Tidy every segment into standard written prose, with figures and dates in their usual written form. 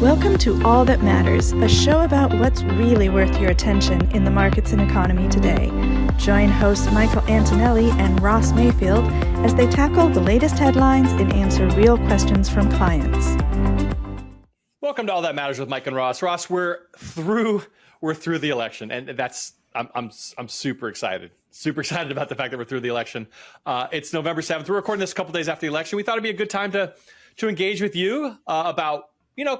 Welcome to All That Matters, a show about what's really worth your attention in the markets and economy today. Join hosts Michael Antonelli and Ross Mayfield as they tackle the latest headlines and answer real questions from clients. Welcome to All That Matters with Mike and Ross. Ross, we're through the election, and I'm super excited. Super excited about the fact that we're through the election. It's November 7th. We're recording this a couple days after the election. We thought it'd be a good time to engage with you about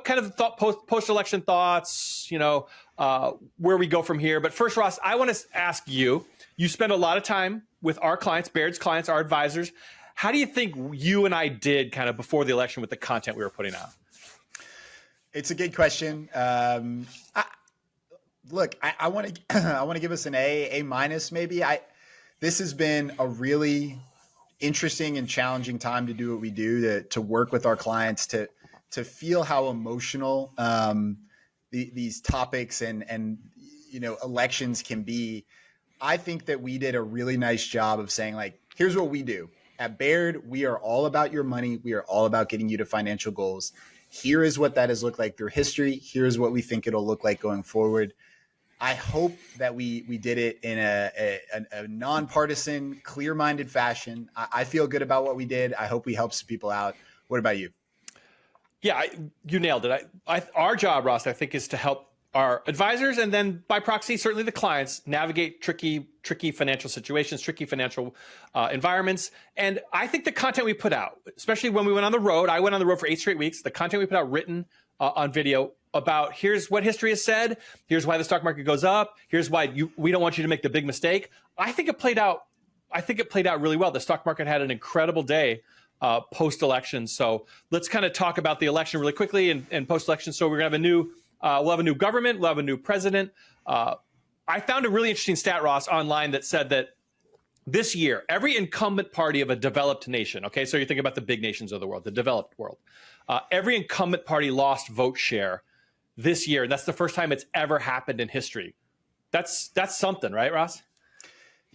kind of post-election thoughts, where we go from here. But first, Ross, I want to ask you spend a lot of time with our clients, Baird's clients, our advisors. How do you think you and I did kind of before the election with the content we were putting out? It's a good question. I want to give us an A minus maybe. This has been a really interesting and challenging time to do what we do, to work with our clients, to feel how emotional these topics and elections can be. I think that we did a really nice job of saying, like, here's what we do. At Baird, we are all about your money. We are all about getting you to financial goals. Here is what that has looked like through history. Here's what we think it'll look like going forward. I hope that we did it in a nonpartisan, clear-minded fashion. I feel good about what we did. I hope we helped some people out. What about you? Yeah, you nailed it. Our job, Ross, I think, is to help our advisors and then by proxy, certainly the clients, navigate tricky financial situations, tricky financial environments. And I think the content we put out, especially when we went on the road, I went on the road for 8 straight weeks, the content we put out written on video about here's what history has said, here's why the stock market goes up, here's why we don't want you to make the big mistake. I think it played out really well. The stock market had an incredible day post-election. So let's kind of talk about the election really quickly and post-election. So we're going to have we'll have a new government, we'll have a new president. I found a really interesting stat, Ross, online that said that this year, every incumbent party of a developed nation, okay, so you think about the big nations of the world, the developed world, every incumbent party lost vote share this year. And that's the first time it's ever happened in history. That's something, right, Ross?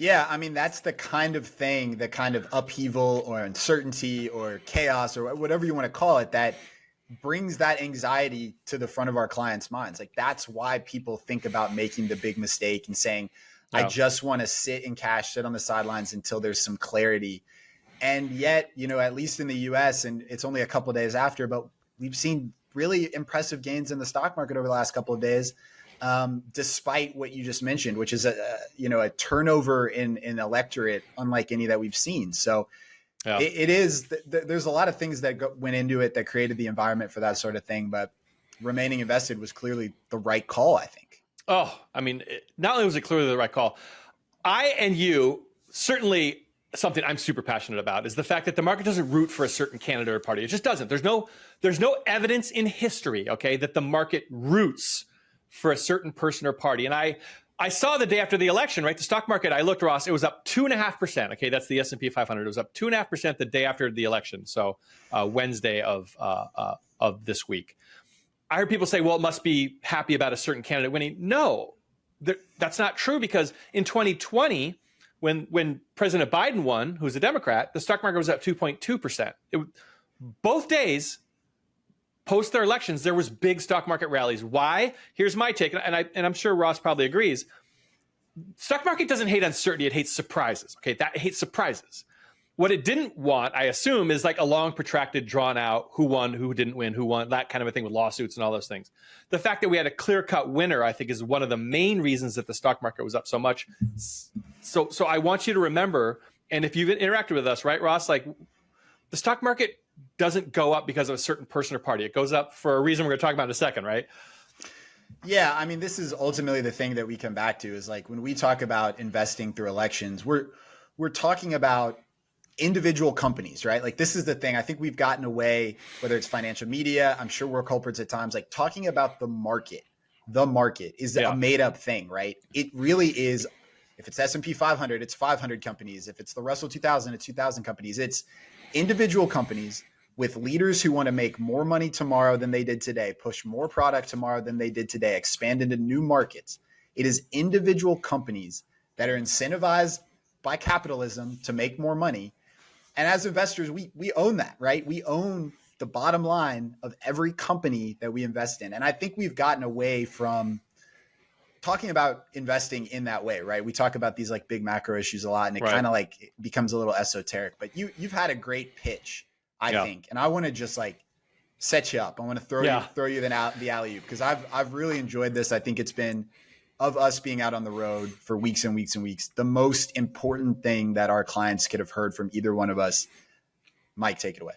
Yeah, I mean, that's the kind of thing, the kind of upheaval or uncertainty or chaos or whatever you want to call it, that brings that anxiety to the front of our clients' minds. Like, that's why people think about making the big mistake and saying, I just want to sit in cash, sit on the sidelines until there's some clarity. And yet, at least in the US, and it's only a couple of days after, but we've seen really impressive gains in the stock market over the last couple of days. Despite what you just mentioned, which is a turnover in electorate unlike any that we've seen. So it is, there's a lot of things that went into it that created the environment for that sort of thing, but remaining invested was clearly the right call, I think. Oh, I mean, not only was it clearly the right call, I and you, certainly something I'm super passionate about is the fact that the market doesn't root for a certain candidate or party. It just doesn't. There's no evidence in history, okay, that the market roots for a certain person or party. And I saw the day after the election, right? The stock market, I looked, Ross, it was up 2.5%. Okay, that's the S&P 500. It was up 2.5% the day after the election. So Wednesday of this week. I heard people say, well, it must be happy about a certain candidate winning. No, that's not true, because in 2020, when President Biden won, who's a Democrat, the stock market was up 2.2%. Both days, post their elections, there was big stock market rallies. Why? Here's my take, and I'm sure Ross probably agrees. Stock market doesn't hate uncertainty; it hates surprises. Okay, it hates surprises. What it didn't want, I assume, is like a long, protracted, drawn out who won, who didn't win, who won, that kind of a thing with lawsuits and all those things. The fact that we had a clear-cut winner, I think, is one of the main reasons that the stock market was up so much. So I want you to remember, and if you've interacted with us, right, Ross, like, the stock market doesn't go up because of a certain person or party. It goes up for a reason we're going to talk about in a second, right? Yeah, I mean, this is ultimately the thing that we come back to is, like, when we talk about investing through elections, we're talking about individual companies, right? Like, this is the thing. I think we've gotten away, whether it's financial media, I'm sure we're culprits at times, like, talking about the market. The market is a made up thing, right? It really is. If it's S&P 500, it's 500 companies. If it's the Russell 2000, it's 2,000 companies. It's individual companies with leaders who want to make more money tomorrow than they did today, push more product tomorrow than they did today, expand into new markets. It is individual companies that are incentivized by capitalism to make more money. And as investors, we own that, right? We own the bottom line of every company that we invest in. And I think we've gotten away from talking about investing in that way, right? We talk about these like big macro issues a lot, and it kind of like becomes a little esoteric. But you've had a great pitch, I think, and I want to just like set you up. I want to throw you the alley-oop, because I've really enjoyed this. I think it's been, of us being out on the road for weeks and weeks and weeks, the most important thing that our clients could have heard from either one of us. Mike, take it away.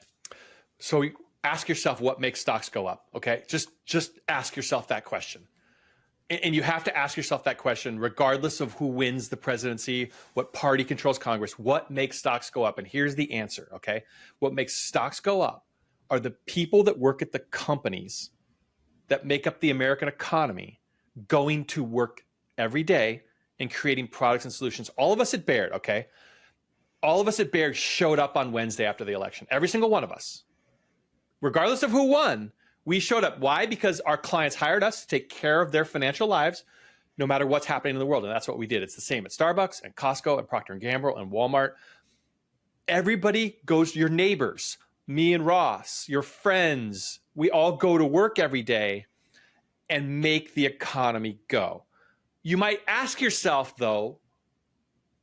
So ask yourself what makes stocks go up. Okay, just ask yourself that question. And you have to ask yourself that question regardless of who wins the presidency, what party controls Congress. What makes stocks go up? And here's the answer, okay? What makes stocks go up are the people that work at the companies that make up the American economy going to work every day and creating products and solutions. All of us at Baird, okay? All of us at Baird showed up on Wednesday after the election. Every single one of us. Regardless of who won, we showed up. Why? Because our clients hired us to take care of their financial lives, no matter what's happening in the world. And that's what we did. It's the same at Starbucks and Costco and Procter & Gamble and Walmart. Everybody goes, your neighbors, me and Ross, your friends, we all go to work every day and make the economy go. You might ask yourself, though,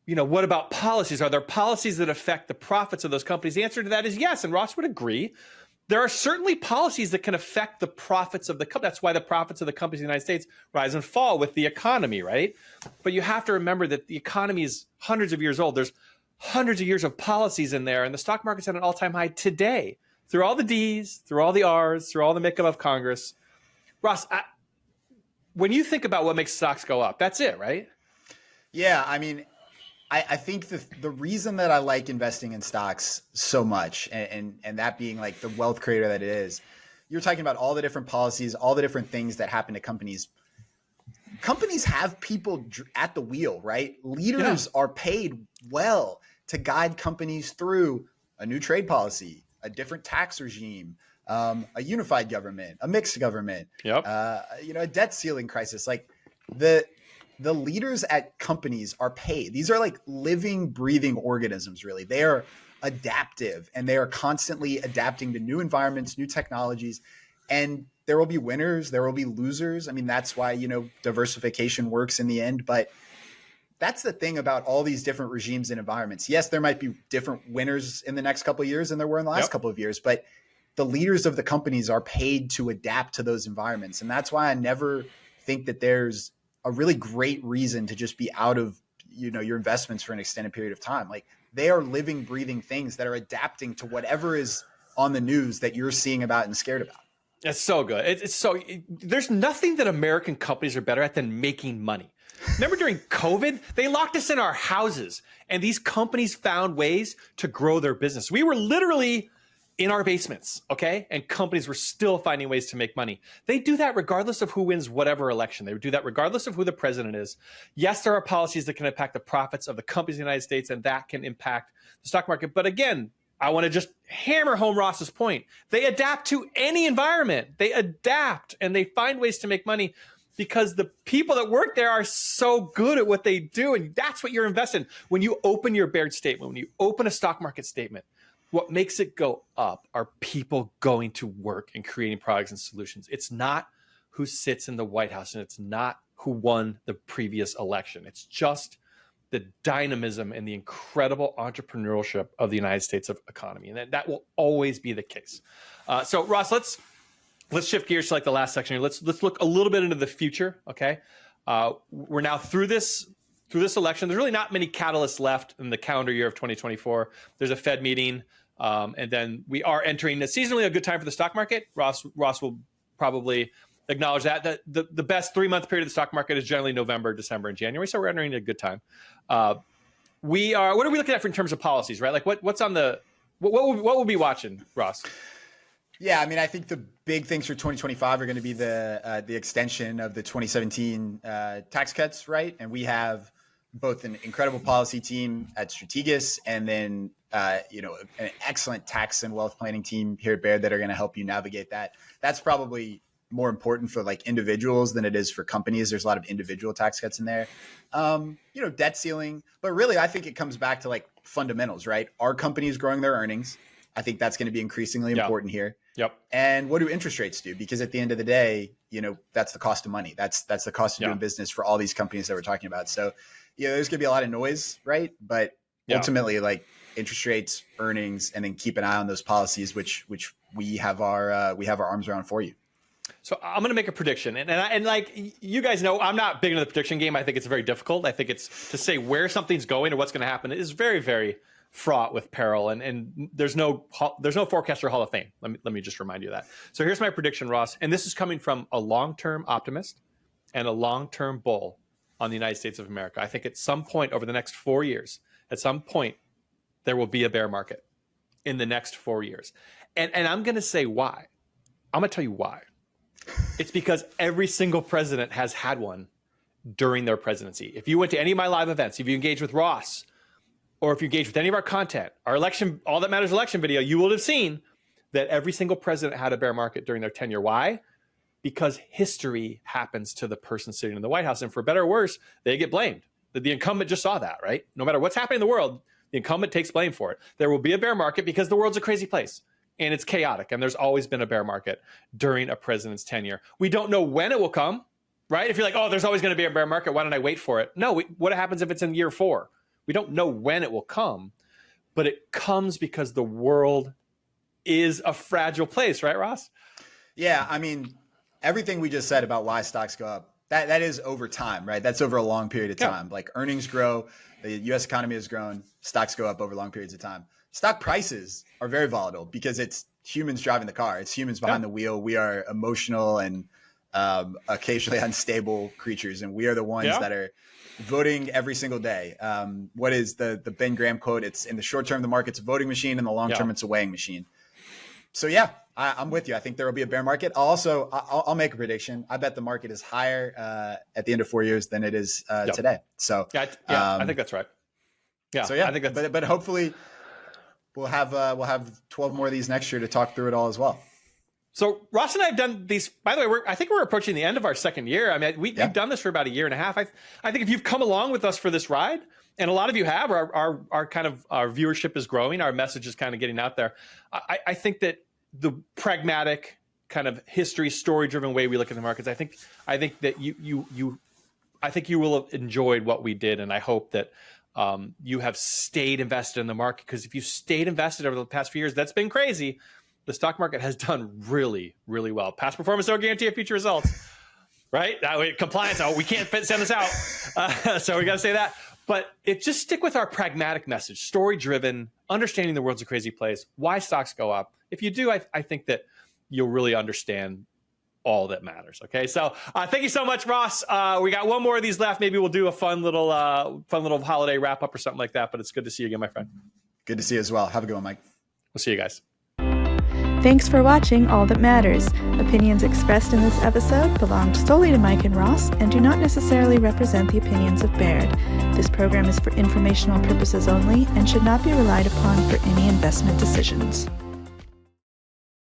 what about policies? Are there policies that affect the profits of those companies? The answer to that is yes, and Ross would agree. There are certainly policies that can affect the profits of the company. That's why the profits of the companies in the United States rise and fall with the economy, right? But you have to remember that the economy is hundreds of years old. There's hundreds of years of policies in there, and the stock market's at an all-time high today. Through all the D's, through all the R's, through all the makeup of Congress. Ross, when you think about what makes stocks go up, that's it, right? Yeah, I mean, I think the reason that I like investing in stocks so much, and that being like the wealth creator that it is, you're talking about all the different policies, all the different things that happen to companies. Companies have people at the wheel, right? Leaders are paid well to guide companies through a new trade policy, a different tax regime, a unified government, a mixed government, a debt ceiling crisis. Like the leaders at companies are paid. These are like living, breathing organisms, really. They are adaptive, and they are constantly adapting to new environments, new technologies. And there will be winners, there will be losers. I mean, that's why, diversification works in the end. But that's the thing about all these different regimes and environments. Yes, there might be different winners in the next couple of years than there were in the last couple of years, but the leaders of the companies are paid to adapt to those environments. And that's why I never think that there's a really great reason to just be out of, your investments for an extended period of time. Like, they are living, breathing things that are adapting to whatever is on the news that you're seeing about and scared about. That's so good. There's nothing that American companies are better at than making money. Remember during COVID, they locked us in our houses, and these companies found ways to grow their business. We were literally in our basements, okay? And companies were still finding ways to make money. They do that regardless of who wins whatever election. They do that regardless of who the president is. Yes, there are policies that can impact the profits of the companies in the United States, and that can impact the stock market. But again, I want to just hammer home Ross's point. They adapt to any environment. They adapt, and they find ways to make money because the people that work there are so good at what they do. And that's what you're investing in. When you open your Baird statement, when you open a stock market statement, what makes it go up are people going to work and creating products and solutions. It's not who sits in the White House, and it's not who won the previous election. It's just the dynamism and the incredible entrepreneurship of the United States of economy. And that will always be the case. So Ross, let's shift gears to like the last section here. Let's look a little bit into the future. Okay. We're now through this election. There's really not many catalysts left in the calendar year of 2024. There's a Fed meeting. And then we are entering seasonally a good time for the stock market. Ross will probably acknowledge that the best 3-month period of the stock market is generally November, December, and January. So we're entering a good time. What are we looking at in terms of policies, right? Like what's on the, what will be watching, Ross? Yeah, I mean, I think the big things for 2025 are going to be the extension of the 2017 tax cuts, right? And we have both an incredible policy team at Strategas and then an excellent tax and wealth planning team here at Baird that are going to help you navigate that. That's probably more important for like individuals than it is for companies. There's a lot of individual tax cuts in there. Debt ceiling, but really I think it comes back to like fundamentals, right? Are companies growing their earnings? I think that's going to be increasingly important here. Yep. And what do interest rates do? Because at the end of the day, that's the cost of money. That's the cost of doing business for all these companies that we're talking about. So, there's going to be a lot of noise, right? But ultimately, like interest rates, earnings, and then keep an eye on those policies, which we have our arms around for you. So I'm going to make a prediction, and like you guys know, I'm not big into the prediction game. I think it's very difficult. I think it's to say where something's going or what's going to happen is very, very fraught with peril, and there's no forecaster Hall of Fame. Let me just remind you of that. So here's my prediction, Ross, and this is coming from a long-term optimist and a long-term bull on the United States of America. I think at some point over the next 4 years, at some point, there will be a bear market in the next 4 years, and I'm going to say why. I'm going to tell you why. It's because every single president has had one during their presidency. If you went to any of my live events, if you engaged with Ross, or if you engage with any of our content, our election, All That Matters election video, you will have seen that every single president had a bear market during their tenure. Why? Because history happens to the person sitting in the White House. And for better or worse, they get blamed. The incumbent just saw that, right? No matter what's happening in the world, the incumbent takes blame for it. There will be a bear market because the world's a crazy place and it's chaotic. And there's always been a bear market during a president's tenure. We don't know when it will come, right? If you're like, oh, there's always going to be a bear market, why don't I wait for it? No, what happens if it's in year 4? We don't know when it will come, but it comes because the world is a fragile place, right, Ross? Yeah, I mean, everything we just said about why stocks go up, that is over time, right? That's over a long period of time. Yeah. Like earnings grow, the U.S. economy has grown, stocks go up over long periods of time. Stock prices are very volatile because it's humans driving the car. It's humans behind the wheel. We are emotional and occasionally unstable creatures, and we are the ones that are voting every single day. What is the Ben Graham quote? It's in the short term, the market's a voting machine. In the long term, it's a weighing machine. So I'm with you. I think there will be a bear market. I'll make a prediction. I bet the market is higher at the end of 4 years than it is today. So I think that's right. Yeah. So I think that's... but hopefully we'll have 12 more of these next year to talk through it all as well. So Ross and I have done these, by the way, I think we're approaching the end of our second year. I mean, we've done this for about a year and a half. I think if you've come along with us for this ride, and a lot of you have, our kind of our viewership is growing, our message is kind of getting out there. I think that the pragmatic kind of history, story-driven way we look at the markets, I think that you will have enjoyed what we did, and I hope that you have stayed invested in the market, because if you stayed invested over the past few years, that's been crazy. The stock market has done really, really well. Past performance don't guarantee future results, right? Compliance, we can't send this out. So we got to say that. But just stick with our pragmatic message, story-driven, understanding the world's a crazy place, why stocks go up. If you do, I think that you'll really understand all that matters. Okay, so thank you so much, Ross. We got one more of these left. Maybe we'll do a fun little holiday wrap-up or something like that. But it's good to see you again, my friend. Good to see you as well. Have a good one, Mike. We'll see you guys. Thanks for watching All That Matters. Opinions expressed in this episode belong solely to Mike and Ross and do not necessarily represent the opinions of Baird. This program is for informational purposes only and should not be relied upon for any investment decisions.